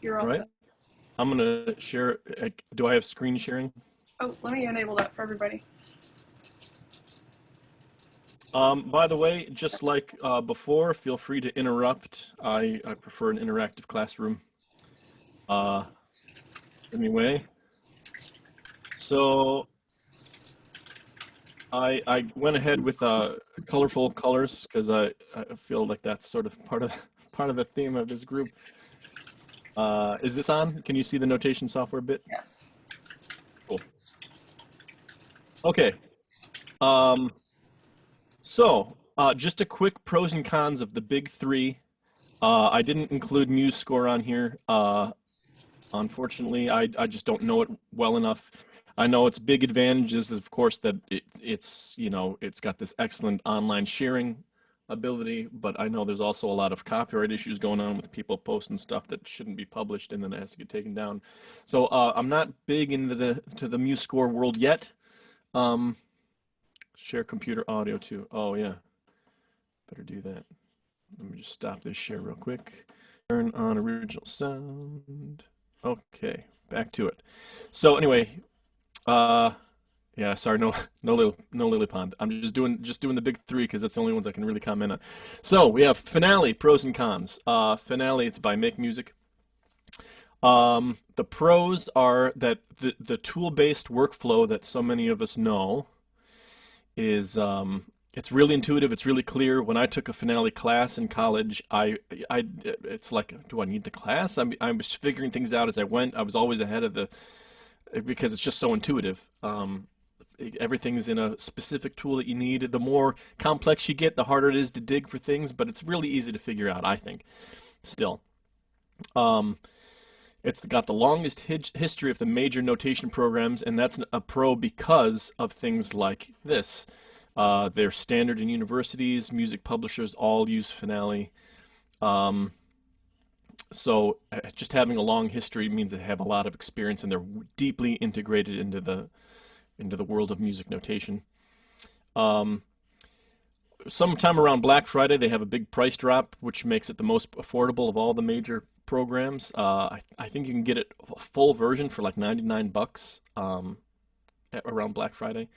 You're All all right. set. I'm gonna share. Do I have screen sharing? Oh, let me enable that for everybody. By the way, just like before, feel free to interrupt. I prefer an interactive classroom. Uh, anyway, so I went ahead with colorful colors because I feel like that's sort of part of part of the theme of this group. Is this on? Can you see the notation software bit? Yes. Cool. Okay. Um, just a quick pros and cons of the big three. I didn't include Muse score on here. Unfortunately, I just don't know it well enough. I know its big advantages, of course, that it's it's got this excellent online sharing ability, but I know there's also a lot of copyright issues going on with people posting stuff that shouldn't be published and then it has to get taken down. So I'm not big into the Muse score world yet. Um, Share computer audio too. Oh yeah, better do that. Let me just stop this share real quick. Turn on original sound. Okay, back to it. So anyway, uh, yeah, sorry, no Lily Pond. I'm just doing the big three because that's the only ones I can really comment on. So we have Finale, pros and cons. Finale, it's by Make Music. The pros are that the tool-based workflow that so many of us know is it's really intuitive. It's really clear. When I took a Finale class in college, it's like, do I need the class? I was figuring things out as I went. I was always ahead of the because it's just so intuitive. Everything's in a specific tool that you need. The more complex you get, the harder it is to dig for things, but it's really easy to figure out, I think, still. Um, it's got the longest history of the major notation programs, and that's a pro because of things like this. They're standard in universities, music publishers all use Finale. Um, so just having a long history means they have a lot of experience and they're deeply integrated into the world of music notation. Um, Sometime around Black Friday, they have a big price drop, which makes it the most affordable of all the major programs. I think you can get it a full version for like 99 bucks around Black Friday.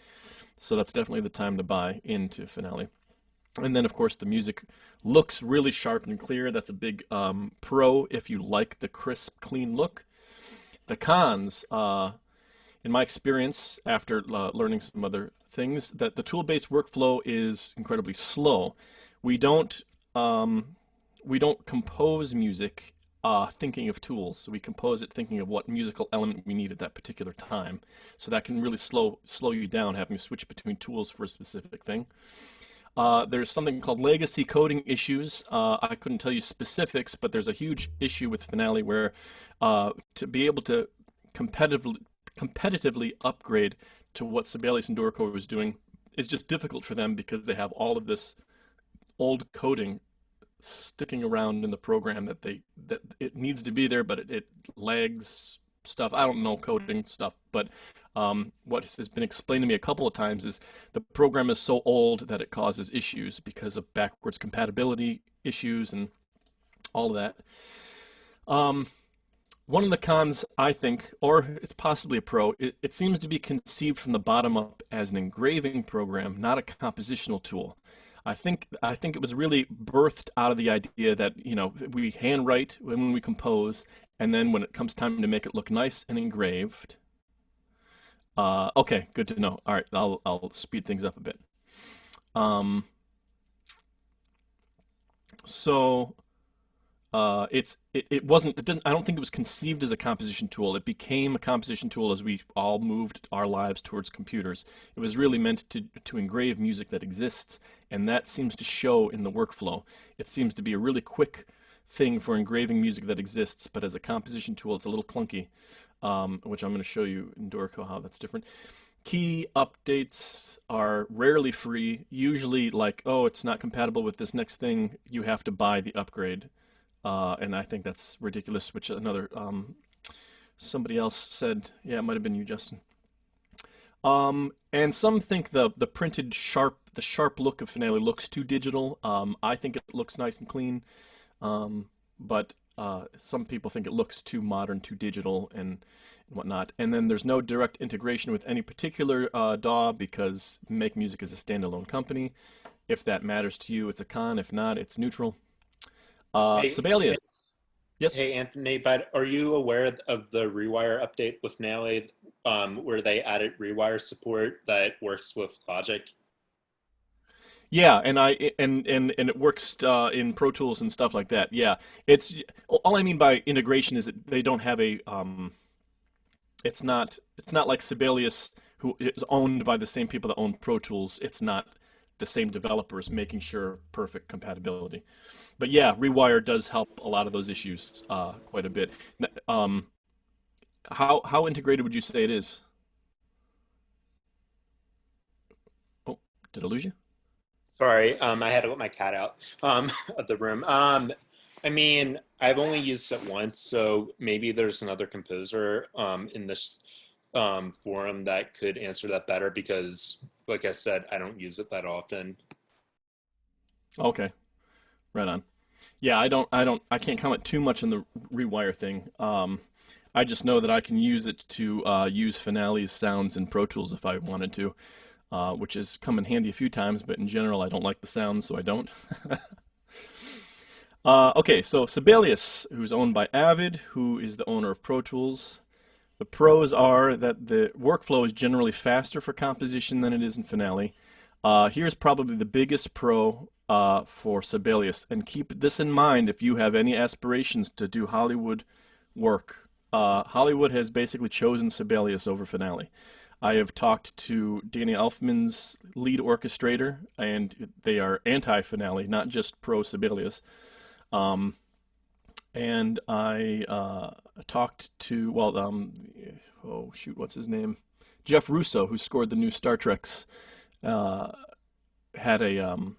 So that's definitely the time to buy into Finale. And then, of course, the music looks really sharp and clear. That's a big pro if you like the crisp, clean look. The cons, in my experience, after learning some other things, that the tool-based workflow is incredibly slow. We don't we don't compose music thinking of tools. We compose it thinking of what musical element we need at that particular time. So that can really slow you down, having to switch between tools for a specific thing. There's something called legacy coding issues. I couldn't tell you specifics, but there's a huge issue with Finale where to be able to competitively upgrade to what Sibelius and Dorico was doing is just difficult for them because they have all of this old coding sticking around in the program that it needs to be there, but it lags stuff. I don't know coding stuff, but what has been explained to me a couple of times is the program is so old that it causes issues because of backwards compatibility issues and all of that. Um, One of the cons, I think, or it's possibly a pro, it seems to be conceived from the bottom up as an engraving program, not a compositional tool. I think it was really birthed out of the idea that, we handwrite when we compose, and then when it comes time to make it look nice and engraved. Okay, good to know. All right, I'll speed things up a bit. Um, so it wasn't it doesn't I don't think it was conceived as a composition tool. It became a composition tool as we all moved our lives towards computers. It was really meant to engrave music that exists, and that seems to show in the workflow. It seems to be a really quick thing for engraving music that exists, but as a composition tool, it's a little clunky, which I'm going to show you in Dorico how that's different. Key updates are rarely free. Usually, like, oh, it's not compatible with this next thing, you have to buy the upgrade. And I think that's ridiculous, which another somebody else said. Yeah, it might have been you, Justin. And some think the printed the sharp look of Finale looks too digital. I think it looks nice and clean, but some people think it looks too modern, too digital, and whatnot. And then there's no direct integration with any particular DAW because Make Music is a standalone company. If that matters to you, it's a con. If not, it's neutral. Hey, Sibelius. Yes. hey, Anthony, but are you aware of the Rewire update with Finale, where they added Rewire support that works with Logic? Yeah, and it works in Pro Tools and stuff like that. Yeah, it's all I mean by integration is that they don't have a it's not like Sibelius who is owned by the same people that own Pro Tools. It's not the same developers making sure perfect compatibility. But yeah, Rewire does help a lot of those issues quite a bit. Um, how integrated would you say it is? Oh, did I lose you? Sorry, I had to let my cat out of the room. I mean, I've only used it once, so maybe there's another composer in this forum that could answer that better because, like I said, I don't use it that often. Okay, right on. Yeah, I can't comment too much on the Rewire thing. I just know that I can use it to use Finale's sounds in Pro Tools if I wanted to, which has come in handy a few times, but in general, I don't like the sounds, so I don't. Okay, so Sibelius, who's owned by Avid, who is the owner of Pro Tools. The pros are that the workflow is generally faster for composition than it is in Finale. Here's probably the biggest pro for Sibelius, and keep this in mind if you have any aspirations to do Hollywood work. Hollywood has basically chosen Sibelius over Finale. I have talked to Danny Elfman's lead orchestrator, and they are anti-Finale, not just pro-Sibelius. Um, and I talked to, well, oh shoot, what's his name? Jeff Russo, who scored the new Star Treks, uh, had an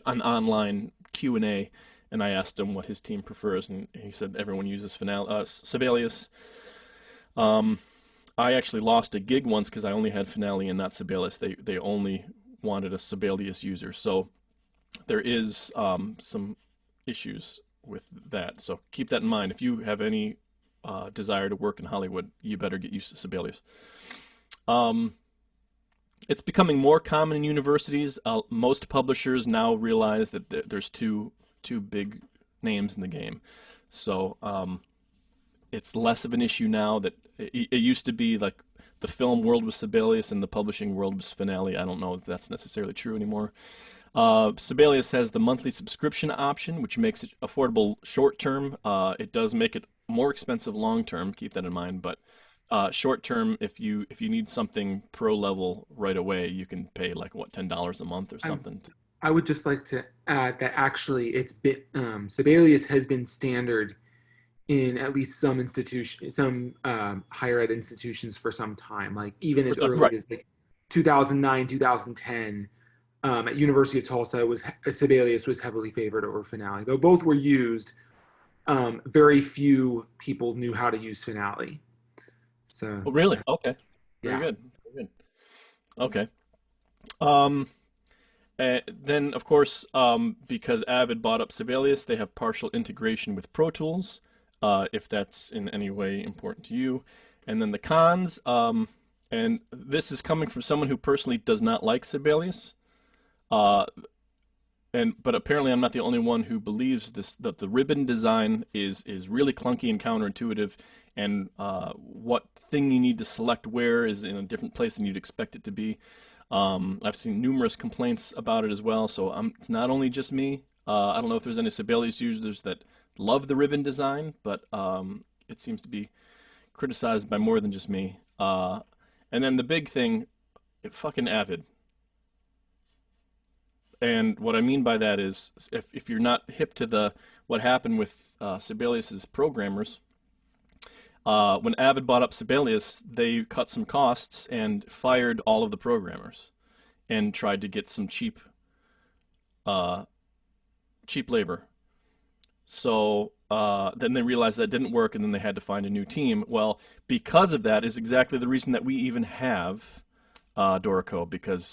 online Q&A, and I asked him what his team prefers, and he said everyone uses Sibelius. Um, I actually lost a gig once because I only had Finale and not Sibelius. They only wanted a Sibelius user, so there is some issues with that. So keep that in mind. If you have any desire to work in Hollywood, you better get used to Sibelius. Um, it's becoming more common in universities. Most publishers now realize that there's two big names in the game. So it's less of an issue now that it used to be like the film world was Sibelius and the publishing world was Finale. I don't know if that's necessarily true anymore. Sibelius has the monthly subscription option, which makes it affordable short term. It does make it more expensive long term. Keep that in mind. But short term, if you need something pro level right away, you can pay like what $10 a month or I, something. I would just like to add that actually it's been Sibelius has been standard in at least some institution, some higher ed institutions for some time, like even as early Right. as like 2009, 2010. At University of Tulsa, Sibelius was heavily favored over Finale, though both were used. Very few people knew how to use Finale. So Oh, really? Okay. Very yeah, good. Very good. Okay. Um, then, of course, because Avid bought up Sibelius, they have partial integration with Pro Tools, if that's in any way important to you. And then the cons, and this is coming from someone who personally does not like Sibelius. Uh, but apparently I'm not the only one who believes this that the ribbon design is really clunky and counterintuitive, and what thing you need to select where is in a different place than you'd expect it to be. I've seen numerous complaints about it as well, so it's not only just me. I don't know if there's any Sibelius users that love the ribbon design, but it seems to be criticized by more than just me. And then the big thing, fucking Avid. And what I mean by that is, if you're not hip to the what happened with Sibelius's programmers, when Avid bought up Sibelius, they cut some costs and fired all of the programmers, and tried to get some uh, cheap labor. So then they realized that didn't work, and then they had to find a new team. Well, because of that is exactly the reason that we even have Dorico, because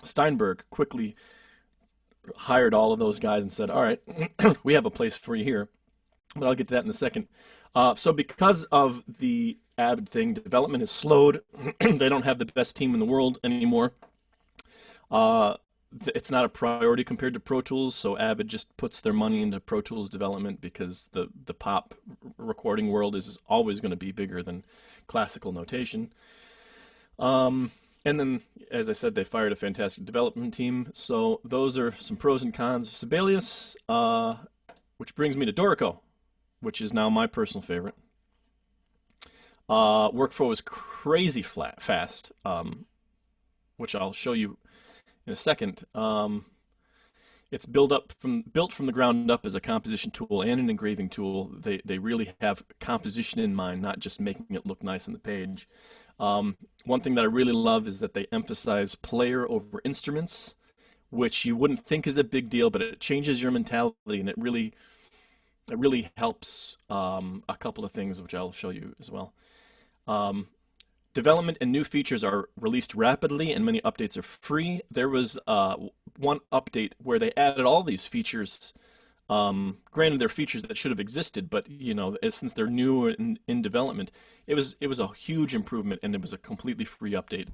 Steinberg quickly hired all of those guys and said, all right, we have a place for you here. But I'll get to that in a second. So because of the Avid thing, development is slowed. They don't have the best team in the world anymore. It's not a priority compared to Pro Tools, so Avid just puts their money into Pro Tools development because the pop recording world is always going to be bigger than classical notation. And then, as I said, they fired a fantastic development team. So those are some pros and cons of Sibelius, which brings me to Dorico, which is now my personal favorite. Workflow is crazy fast, which I'll show you in a second. It's built from the ground up as a composition tool and an engraving tool. They really have composition in mind, not just making it look nice on the page. One thing that I really love is that they emphasize player over instruments, which you wouldn't think is a big deal, but it changes your mentality, and it really helps a couple of things, which I'll show you as well. Development and new features are released rapidly, and many updates are free. There was one update where they added all these features. Granted, they're features that should have existed, but since they're new in development, it was a huge improvement, and it was a completely free update.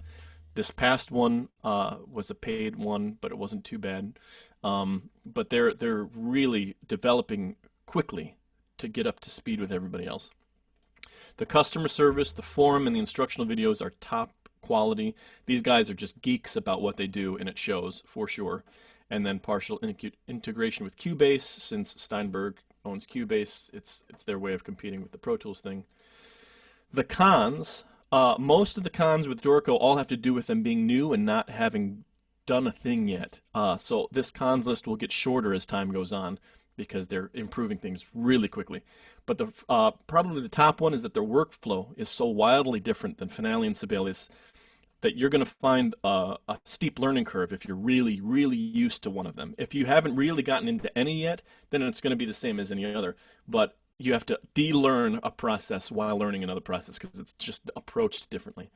This past one was a paid one, but it wasn't too bad. But they're really developing quickly to get up to speed with everybody else. The customer service, the forum, and the instructional videos are top quality. These guys are just geeks about what they do, and it shows for sure. And then partial integration with Cubase, since Steinberg owns Cubase, it's their way of competing with the Pro Tools thing. The cons, most of the cons with Dorico all have to do with them being new and not having done a thing yet. So this cons list will get shorter as time goes on, because they're improving things really quickly. But probably the top one is that their workflow is so wildly different than Finale and Sibelius that you're going to find a steep learning curve if you're really, really used to one of them. If you haven't really gotten into any yet, then it's going to be the same as any other. But you have to de-learn a process while learning another process because it's just approached differently.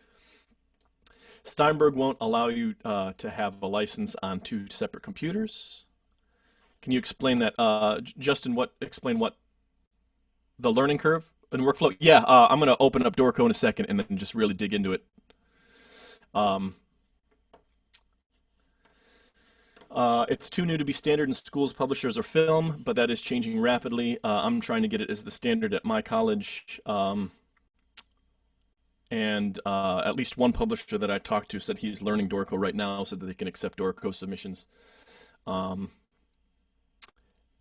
Steinberg won't allow you to have a license on 2 separate computers. Can you explain that, Justin? Explain what the learning curve and workflow? Yeah, I'm going to open up Dorico in a second and then just really dig into it. It's too new to be standard in schools, publishers, or film, but that is changing rapidly. I'm trying to get it as the standard at my college. And at least one publisher that I talked to said he's learning Dorico right now so that they can accept Dorico submissions.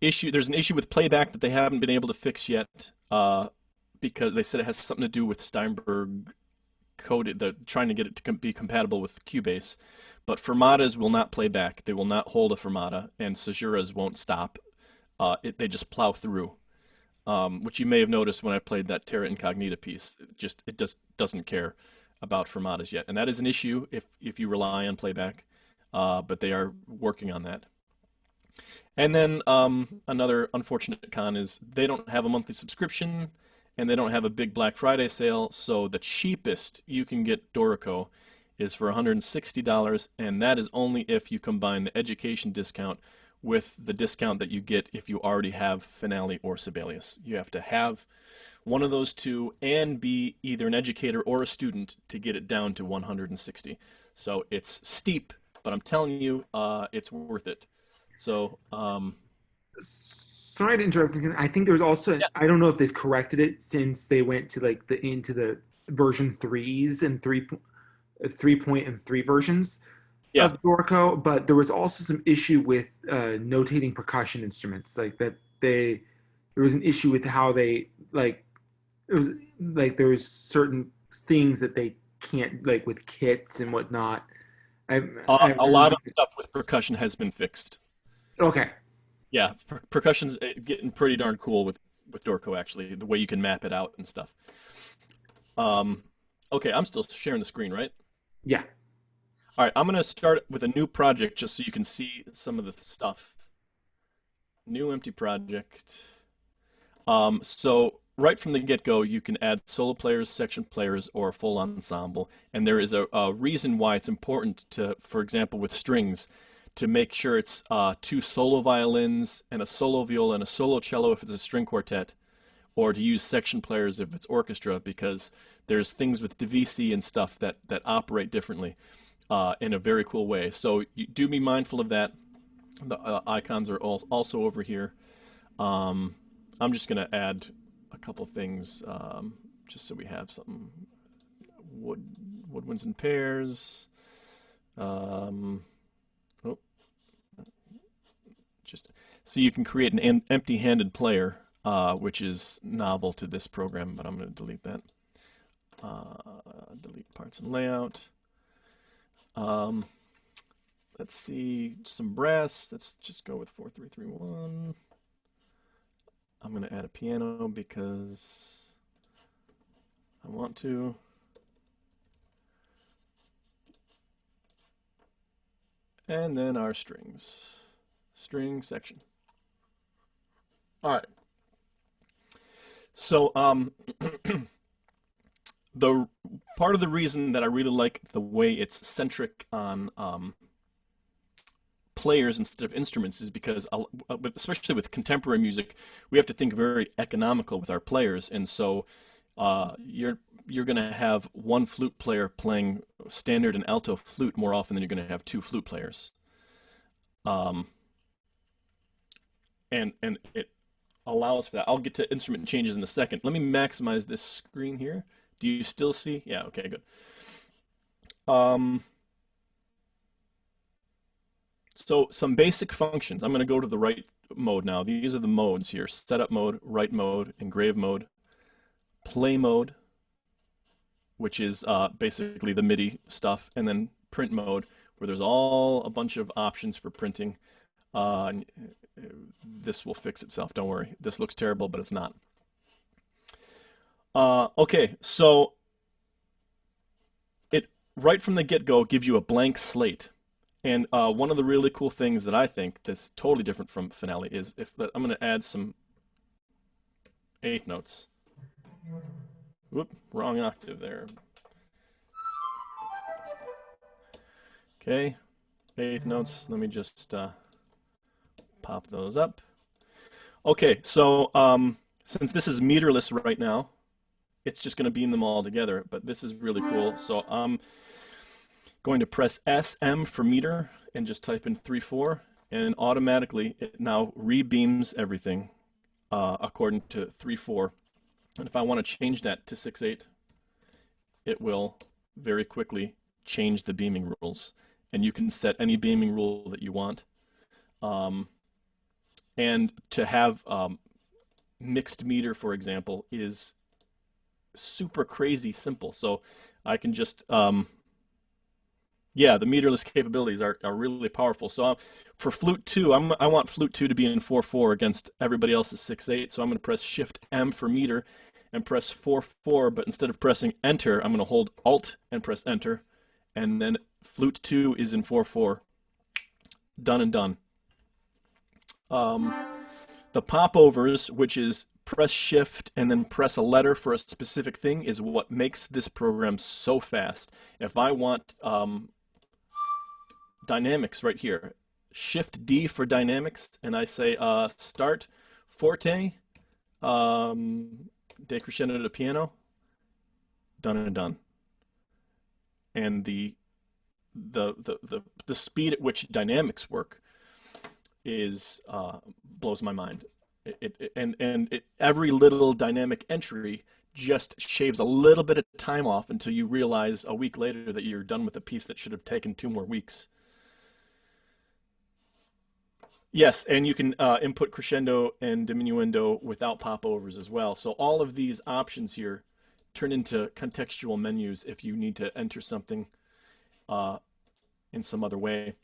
There's an issue with playback that they haven't been able to fix yet, because they said it has something to do with Steinberg coded, trying to get it to be compatible with Cubase. But fermatas will not play back. They will not hold a fermata, and caesuras won't stop. They just plow through, which you may have noticed when I played that Terra Incognita piece. It just doesn't care about fermatas yet, and that is an issue if you rely on playback. But they are working on that. And then another unfortunate con is they don't have a monthly subscription, and they don't have a big Black Friday sale, so the cheapest you can get Dorico is for $160, and that is only if you combine the education discount with the discount that you get if you already have Finale or Sibelius. You have to have one of those two and be either an educator or a student to get it down to $160. So it's steep, but I'm telling you, it's worth it. So, sorry to interrupt. I think there was also, I don't know if they've corrected it since they went to into the version 3s and 3.3 versions of Dorico, but there was also some issue with notating percussion instruments. There was an issue with how they there was certain things that they can't, with kits and whatnot. A lot of stuff with percussion has been fixed. Okay. Yeah, percussion's getting pretty darn cool with Dorico, actually, the way you can map it out and stuff. Okay, I'm still sharing the screen, right? Yeah. All right, I'm going to start with a new project just so you can see some of the stuff. New empty project. So right from the get-go, you can add solo players, section players, or a full ensemble. And there is a reason why it's important to, for example, with strings, to make sure it's two solo violins and a solo viola and a solo cello if it's a string quartet, or to use section players if it's orchestra, because there's things with divisi and stuff that operate differently in a very cool way. So you do be mindful of that. The icons are also over here. I'm just going to add a couple things just so we have something. Woodwinds and pairs. Just so you can create an empty-handed player, which is novel to this program, but I'm going to delete that. Delete parts and layout. Let's see, some brass. Let's just go with 4331. I'm going to add a piano because I want to. And then our strings. String section. All right. So the part of the reason that I really like the way it's centric on players instead of instruments is because, especially with contemporary music, we have to think very economical with our players, and so you're going to have one flute player playing standard and alto flute more often than you're going to have two flute players. And it allows for that. I'll get to instrument changes in a second. Let me maximize this screen here. Do you still see? Yeah, okay, good. So some basic functions. I'm going to go to the right mode now. These are the modes here: setup mode, write mode, engrave mode, play mode, which is basically the MIDI stuff, and then print mode, where there's a bunch of options for printing. This will fix itself, don't worry. This looks terrible, but it's not. Okay, so it right from the get-go gives you a blank slate. And one of the really cool things that I think that's totally different from Finale is I'm going to add some eighth notes. Whoop, wrong octave there. Okay, eighth notes. Let me just pop those up. Okay, so since this is meterless right now, it's just going to beam them all together, but this is really cool. So I'm going to press SM for meter and just type in 3/4, and automatically it now rebeams everything according to 3/4. And if I want to change that to 6/8, it will very quickly change the beaming rules. And you can set any beaming rule that you want. And to have mixed meter, for example, is super crazy simple. So I can just, yeah, the meterless capabilities are really powerful. So for flute 2, I want flute 2 to be in 4/4 against everybody else's 6/8. So I'm going to press Shift M for meter and press 4/4, but instead of pressing Enter, I'm going to hold Alt and press Enter. And then flute 2 is in 4/4. Done and done. The popovers, which is press Shift and then press a letter for a specific thing, is what makes this program so fast. If I want dynamics right here, Shift D for dynamics, and I say start forte, decrescendo to piano, done and done. And the speed at which dynamics work is blows my mind. Every little dynamic entry just shaves a little bit of time off until you realize a week later that you're done with a piece that should have taken 2 more weeks. Yes, and you can input crescendo and diminuendo without popovers as well. So all of these options here turn into contextual menus if you need to enter something in some other way.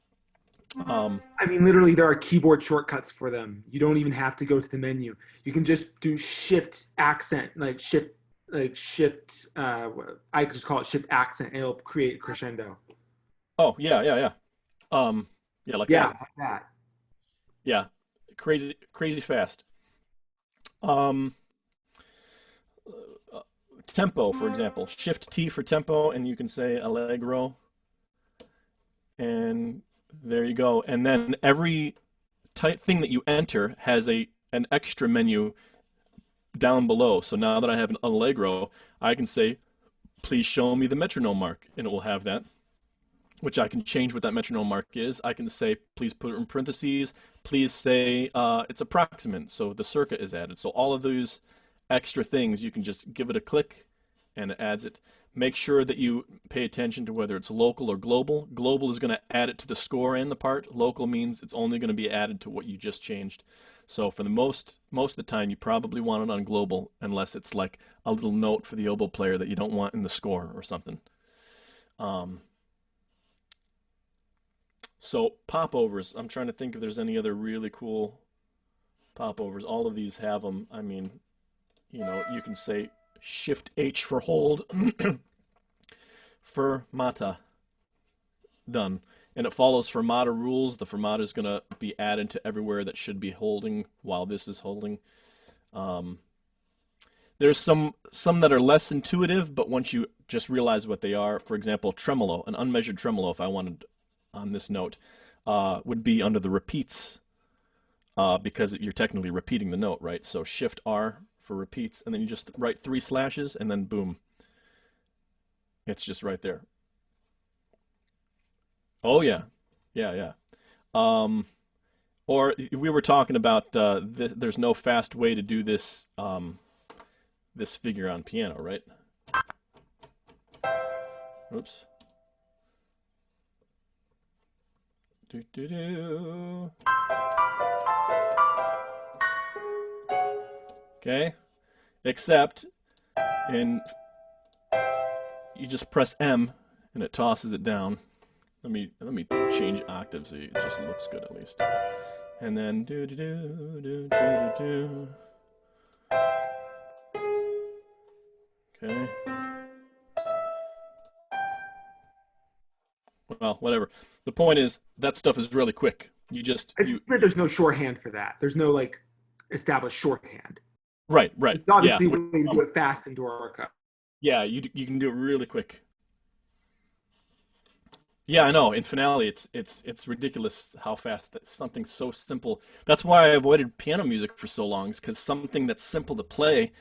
I mean, literally, there are keyboard shortcuts for them. You don't even have to go to the menu. You can just do Shift accent, like Shift. I could just call it Shift accent, and it'll create crescendo. Oh yeah. Yeah, like Yeah, that. like that. Yeah, crazy fast. Tempo, for example, Shift T for tempo, and you can say allegro, and There you go. And then every type thing that you enter has an extra menu down below. So now that I have an Allegro, I can say, please show me the metronome mark, and it will have that, which I can change what that metronome mark is. I can say, please put it in parentheses. Please say it's approximate, so the circa is added. So all of those extra things, you can just give it a click, and it adds it. Make sure that you pay attention to whether it's local or global. Global is going to add it to the score and the part. Local means it's only going to be added to what you just changed. So for the most of the time, you probably want it on global, unless it's like a little note for the oboe player that you don't want in the score or something. So popovers, I'm trying to think if there's any other really cool popovers. All of these have them. I mean, you can say Shift H for hold, fermata, done. And it follows fermata rules. The fermata is going to be added to everywhere that should be holding while this is holding. There's some that are less intuitive, but once you just realize what they are, for example, tremolo, an unmeasured tremolo, if I wanted on this note, would be under the repeats, because you're technically repeating the note, right? So Shift R for repeats, and then you just write 3 slashes, and then boom. It's just right there. Oh, yeah. Yeah. Or we were talking about there's no fast way to do this this figure on piano, right? Oops. Do. Okay. Except you just press M and it tosses it down. Let me change octaves so it just looks good at least. And then do. Okay. Well, whatever. The point is that stuff is really quick. There's no shorthand for that. There's no like established shorthand. Right. It's obviously when you do it fast in Dorica. Yeah, you can do it really quick. Yeah, I know. In Finale, it's ridiculous how fast something so simple. That's why I avoided piano music for so long, is because something that's simple to play,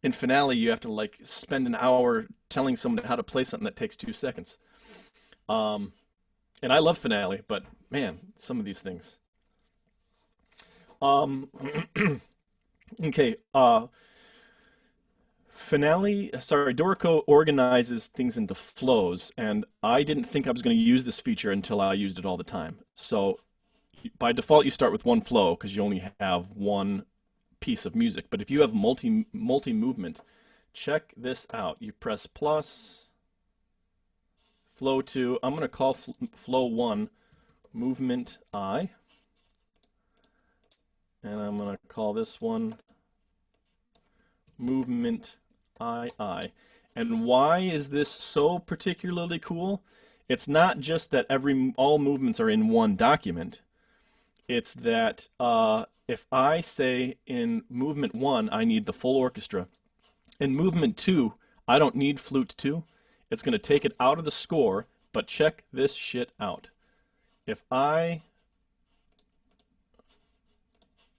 in Finale you have to like spend an hour telling someone how to play something that takes 2 seconds. And I love Finale, but man, some of these things. Okay. Dorico organizes things into flows, and I didn't think I was going to use this feature until I used it all the time. So by default, you start with one flow because you only have one piece of music. But if you have multi-movement, check this out. You press plus, flow 2. I'm going to call flow 1 movement I, and I'm going to call this one movement I. And why is this so particularly cool? It's not just that all movements are in one document. It's that if I say in movement 1 I need the full orchestra, in movement 2 I don't need flute 2, it's going to take it out of the score. But check this shit out. If I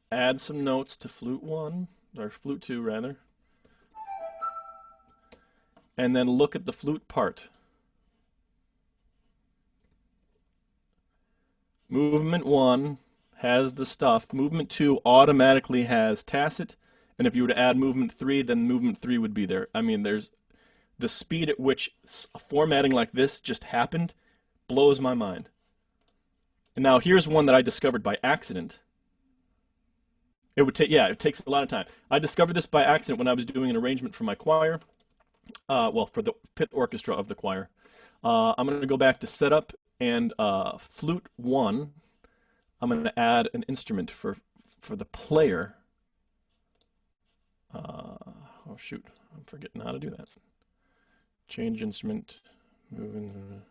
add some notes to flute 1, or flute 2 rather, and then look at the flute part. Movement 1 has the stuff. Movement 2 automatically has tacit, and if you were to add movement 3, then movement 3 would be there. I mean, there's the speed at which formatting like this just happened blows my mind. And now here's one that I discovered by accident. It takes a lot of time. I discovered this by accident when I was doing an arrangement for my choir. For the pit orchestra of the choir. I'm going to go back to setup and flute 1. I'm going to add an instrument for the player. Oh shoot, I'm forgetting how to do that. Change instrument, moving.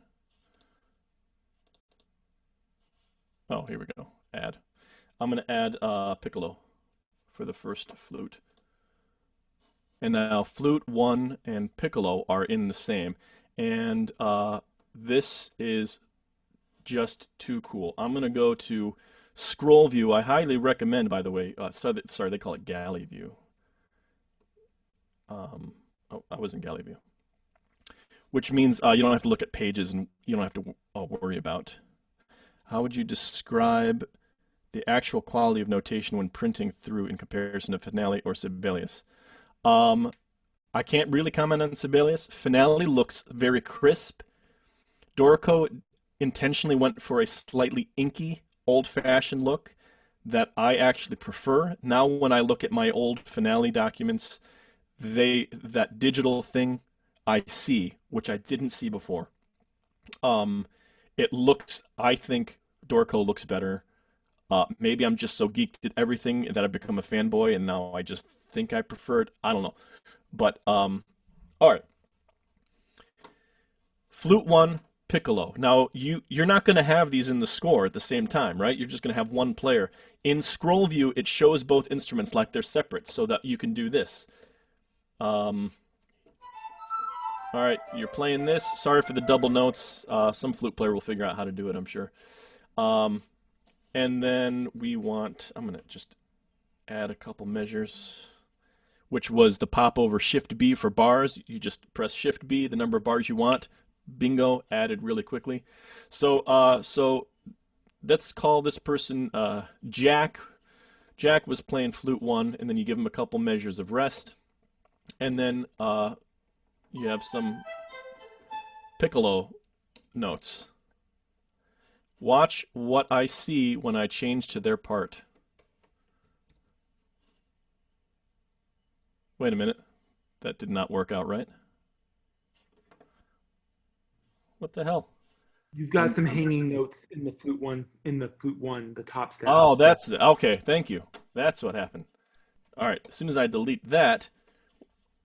Oh, here we go. Add. I'm going to add piccolo for the first flute. And now flute 1 and piccolo are in the same. And this is just too cool. I'm gonna go to scroll view. I highly recommend, by the way. Sorry, they call it galley view. Oh, I was in galley view, which means you don't have to look at pages and you don't have to worry about. How would you describe the actual quality of notation when printing through in comparison to Finale or Sibelius? I can't really comment on Sibelius. Finale looks very crisp. Dorico intentionally went for a slightly inky, old-fashioned look that I actually prefer. Now when I look at my old Finale documents, that digital thing I see, which I didn't see before. It looks, I think Dorico looks better. Maybe I'm just so geeked at everything that I've become a fanboy, and now I just think I prefer it. I don't know. But, all right. Flute 1, Piccolo. Now, you're not going to have these in the score at the same time, right? You're just going to have one player. In scroll view, it shows both instruments like they're separate so that you can do this. All right, you're playing this. Sorry for the double notes. Some flute player will figure out how to do it, I'm sure. And then I'm going to just add a couple measures, which was the pop over Shift B for bars. You just press Shift B, the number of bars you want. Bingo, added really quickly. So let's call this person Jack. Jack was playing flute 1, and then you give him a couple measures of rest. And then you have some piccolo notes. Watch what I see when I change to their part. Wait a minute. That did not work out right. What the hell? You've got some hanging notes in the flute one, the top step. Oh, okay, thank you. That's what happened. All right, as soon as I delete that,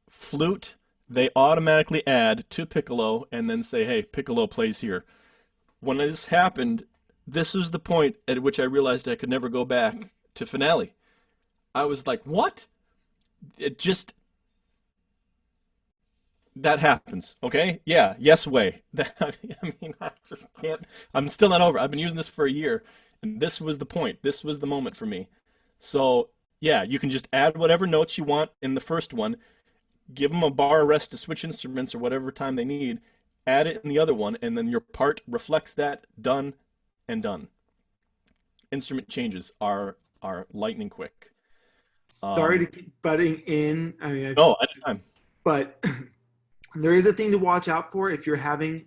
flute, they automatically add to piccolo and then say, hey, piccolo plays here. When this happened, this was the point at which I realized I could never go back to Finale. I was like, what? That happens, okay? Yeah, yes way. I mean, I just can't. I'm still not over. I've been using this for a year, and this was the point. This was the moment for me. So, yeah, you can just add whatever notes you want in the first one, give them a bar rest to switch instruments or whatever time they need, add it in the other one, and then your part reflects that, done, and done. Instrument changes are lightning quick. Sorry to keep butting in. I mean, no, anytime. But there is a thing to watch out for if you're having,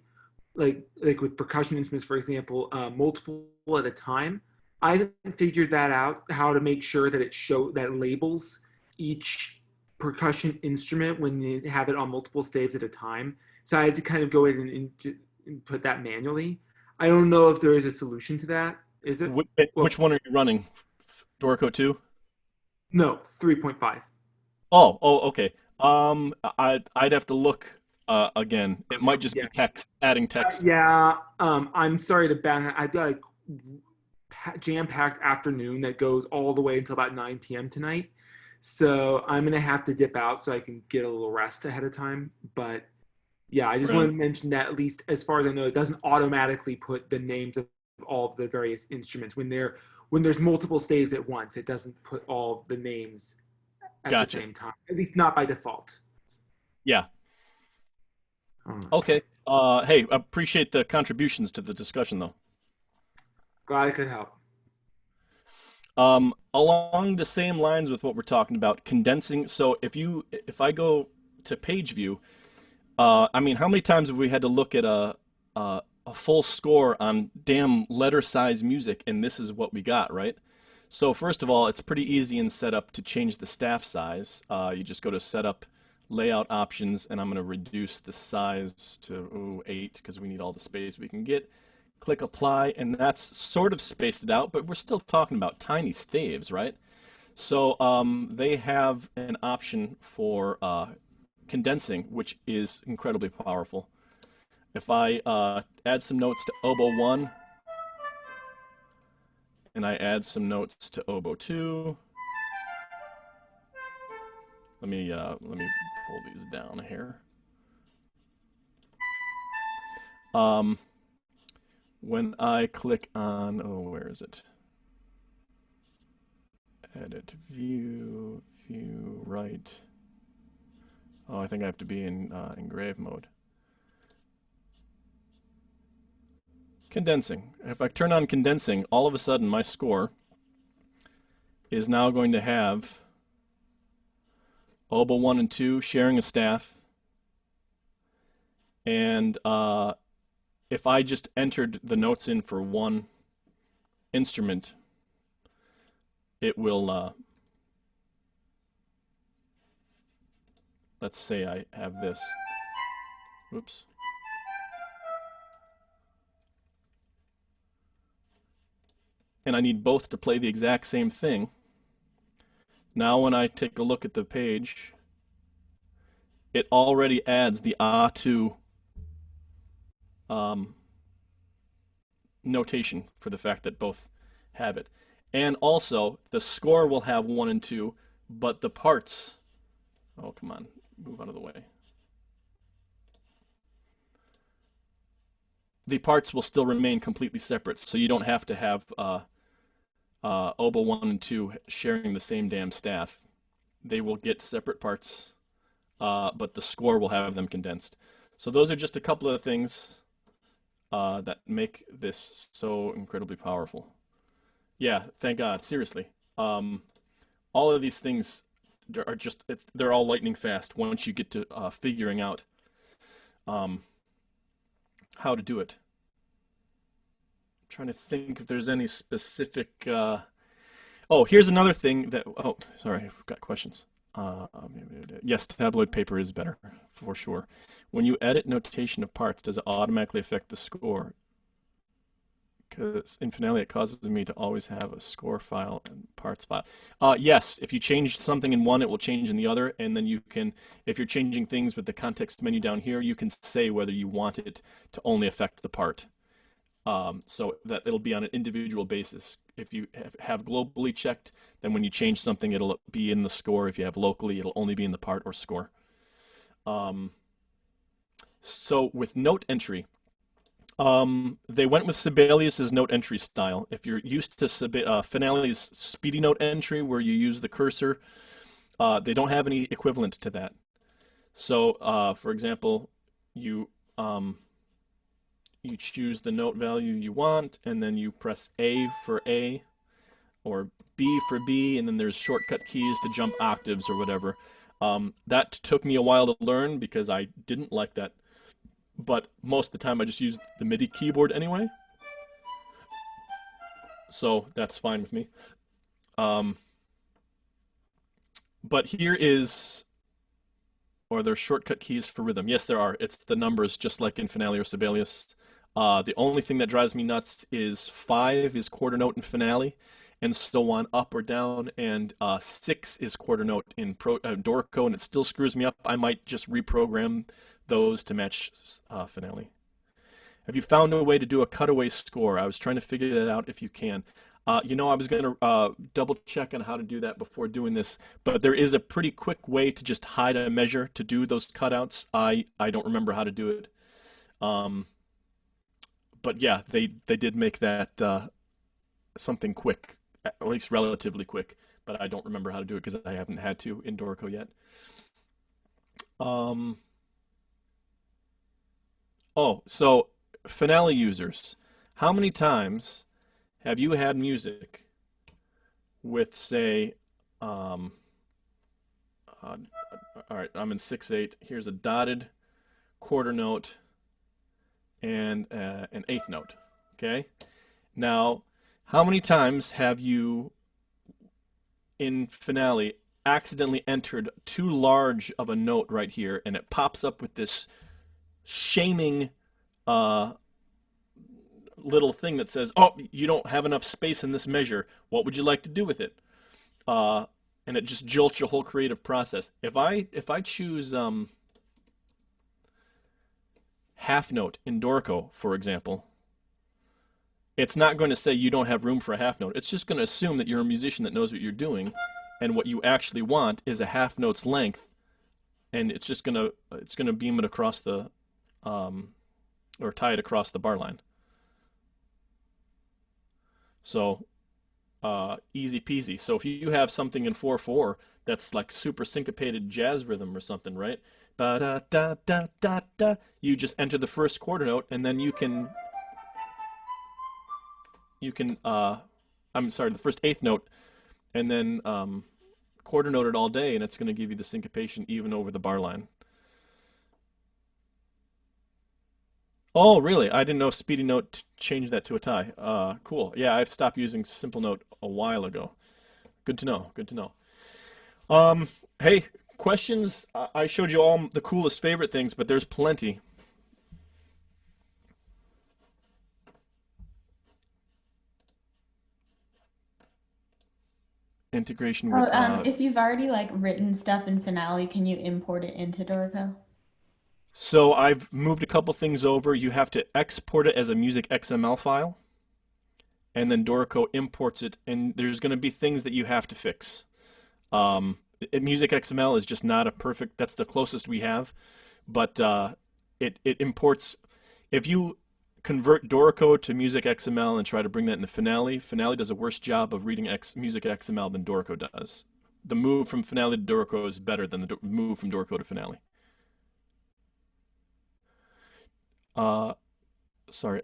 like with percussion instruments, for example, multiple at a time. I haven't figured that out, how to make sure that that labels each percussion instrument when you have it on multiple staves at a time. So I had to kind of go in and put that manually. I don't know if there is a solution to that. Is it? Which one are you running? Dorico 2? No, 3.5. Oh, okay. I'd have to look again. It might just be text, adding text. I'm sorry to bang. I've got a jam-packed afternoon that goes all the way until about 9 p.m. tonight. So I'm going to have to dip out so I can get a little rest ahead of time. But yeah, I just wanted to mention that, at least as far as I know, it doesn't automatically put the names of all of the various instruments. When there's multiple staves at once, it doesn't put all the names at the same time. At least not by default. Yeah. Okay. Hey, appreciate the contributions to the discussion, though. Glad I could help. Along the same lines with what we're talking about, condensing. So if I go to page view, I mean, how many times have we had to look at a full score on damn letter size music, and this is what we got, right? So first of all, it's pretty easy in setup to change the staff size. You just go to setup, layout options, and I'm going to reduce the size to 8 because we need all the space we can get. Click apply, and that's sort of spaced it out, but we're still talking about tiny staves, right? So they have an option for condensing, which is incredibly powerful. If I add some notes to oboe 1, and I add some notes to oboe 2, let me pull these down here. when I click on, oh, where is it? Edit, view, right. Oh, I think I have to be in engrave mode. Condensing. If I turn on condensing, all of a sudden my score is now going to have oboe 1 and 2 sharing a staff. And if I just entered the notes in for one instrument, it will, let's say I have this. Whoops. And I need both to play the exact same thing. Now when I take a look at the page, it already adds the A2 notation for the fact that both have it. And also, the score will have 1 and 2, but the parts, oh, come on, move out of the way. The parts will still remain completely separate, so you don't have to have oboe 1 and 2 sharing the same damn staff. They will get separate parts, but the score will have them condensed. So those are just a couple of things that make this so incredibly powerful. Yeah, thank God, seriously. All of these things are just, they're all lightning fast once you get to figuring out how to do it. I'm trying to think if there's any specific, oh, here's another thing that, oh, sorry, I've got questions. Yes, tabloid paper is better, for sure. When you edit notation of parts, does it automatically affect the score? Because in Finale, it causes me to always have a score file and parts file. Yes, if you change something in one, it will change in the other. And then you can, if you're changing things with the context menu down here, you can say whether you want it to only affect the part. So that it'll be on an individual basis. If you have globally checked, then when you change something, it'll be in the score. If you have locally, it'll only be in the part or score. So with note entry, they went with Sibelius's note entry style. If you're used to Finale's speedy note entry, where you use the cursor, they don't have any equivalent to that. So, for example, you choose the note value you want, and then you press A for A, or B for B, and then there's shortcut keys to jump octaves or whatever. That took me a while to learn because I didn't like that. But most of the time I just use the MIDI keyboard anyway. So that's fine with me. But here is, are there shortcut keys for rhythm? Yes, there are. It's the numbers, just like in Finale or Sibelius. The only thing that drives me nuts is 5 is quarter note in Finale, and so on, up or down, and 6 is quarter note in Dorico, and it still screws me up. I might just reprogram those to match Finale. Have you found a way to do a cutaway score? I was trying to figure that out if you can. You know, I was going to double check on how to do that before doing this, but there is a pretty quick way to just hide a measure to do those cutouts. I don't remember how to do it. But yeah, they did make that something quick, at least relatively quick, but I don't remember how to do it because I haven't had to in Dorico yet. Oh, so Finale users, how many times have you had music with, say, all right, I'm in 6/8. Here's a dotted quarter note and an eighth note, okay? Now, how many times have you, in Finale, accidentally entered too large of a note right here, and it pops up with this shaming little thing that says, oh, you don't have enough space in this measure. What would you like to do with it? And it just jolts your whole creative process. If I choose half note in Dorico, for example, it's not going to say you don't have room for a half note. It's just going to assume that you're a musician that knows what you're doing, and what you actually want is a half note's length, and it's just going to beam it across the or tie it across the bar line. So easy peasy. So if you have something in 4/4 that's like super syncopated jazz rhythm or something, right? Ba da da da da da. You just enter the first quarter note, and then you can I'm sorry, the first eighth note, and then quarter note it all day, and it's going to give you the syncopation even over the bar line. Oh, really? I didn't know Speedy Note changed that to a tie. Cool. Yeah, I've stopped using Simple Note a while ago. Good to know. Good to know. Um, hey, questions? I showed you all the coolest favorite things, but there's plenty. Integration Oh, with if you've already like written stuff in Finale, can you import it into Dorico? so I've moved a couple things over. You have to export it as a music XML file, and then Dorico imports it, and there's going to be things that you have to fix. Music XML is just not a perfect. That's the closest we have, but it imports. If you convert Dorico to Music XML and try to bring that into Finale, Finale does a worse job of reading Music XML than Dorico does. The move from Finale to Dorico is better than the move from Dorico to Finale. Uh, sorry.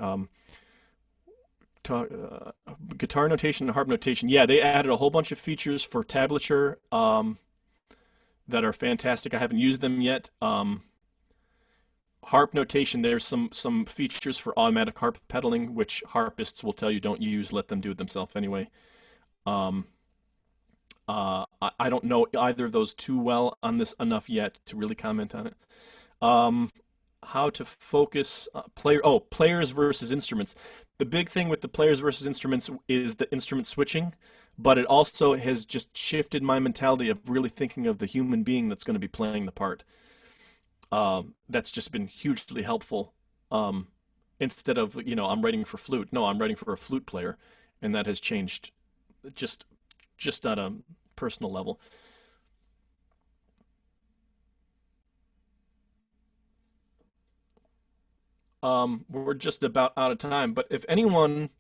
Guitar notation and harp notation. Yeah, they added a whole bunch of features for tablature that are fantastic. I haven't used them yet. Harp notation, there's some features for automatic harp pedaling, which harpists will tell you don't use. Let them do it themselves anyway. Um, I don't know either of those too well on this enough yet to really comment on it. Um, how to focus players versus instruments. The big thing with the players versus instruments is the instrument switching, but it also has just shifted my mentality of really thinking of the human being that's going to be playing the part. That's just been hugely helpful. Um, Instead of, I'm writing for flute. No, I'm writing for a flute player, and that has changed just just on a personal level. We're just about out of time, but if anyone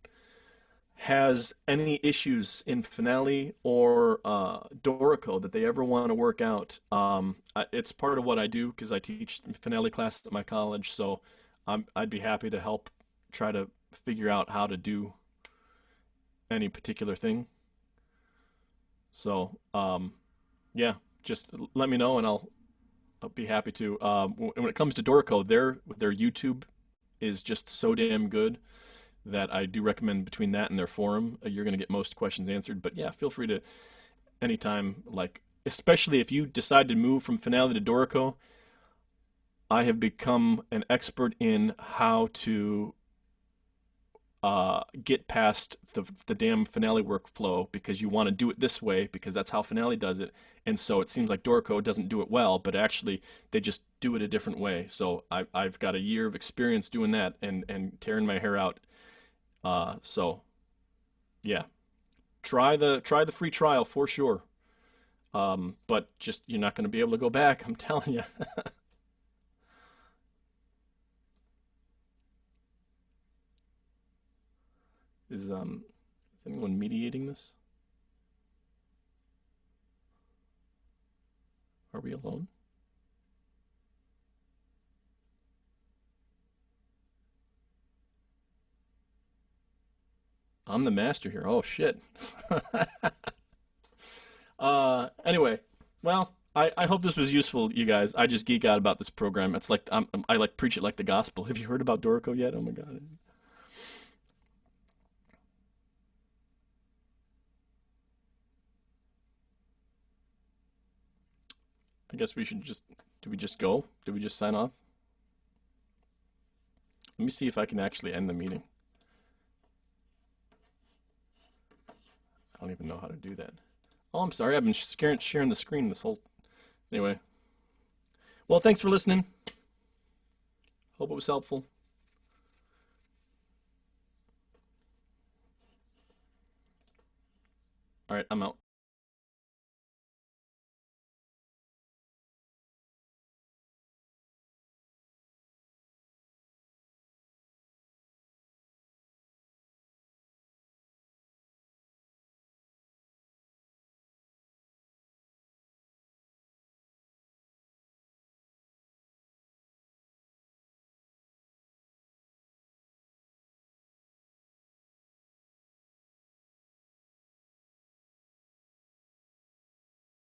has any issues in Finale or Dorico that they ever want to work out, it's part of what I do because I teach Finale classes at my college, so I'd be happy to help try to figure out how to do any particular thing. So, yeah, just let me know and I'll be happy to. When it comes to Dorico, their YouTube is just so damn good that I do recommend between that and their forum, you're going to get most questions answered. But yeah, feel free to anytime, like, especially if you decide to move from Finale to Dorico, I have become an expert in how to get past the damn Finale workflow because you want to do it this way because that's how Finale does it. And so it seems like Dorico doesn't do it well, but actually they just do it a different way. So I've got a year of experience doing that and tearing my hair out. So yeah, try the free trial for sure. But just you're not going to be able to go back. I'm telling you. Is anyone mediating this? Are we alone? I'm the master here. Oh shit. Anyway, well, I hope this was useful, you guys. I just geek out about this program. It's like I like preach it like the gospel. Have you heard about Dorico yet? Oh my God. I guess we should just, do we just go? Do we just sign off? Let me see if I can actually end the meeting. I don't even know how to do that. Oh, I'm sorry. I've been sharing the screen this whole. Anyway. Well, thanks for listening. Hope it was helpful. All right, I'm out.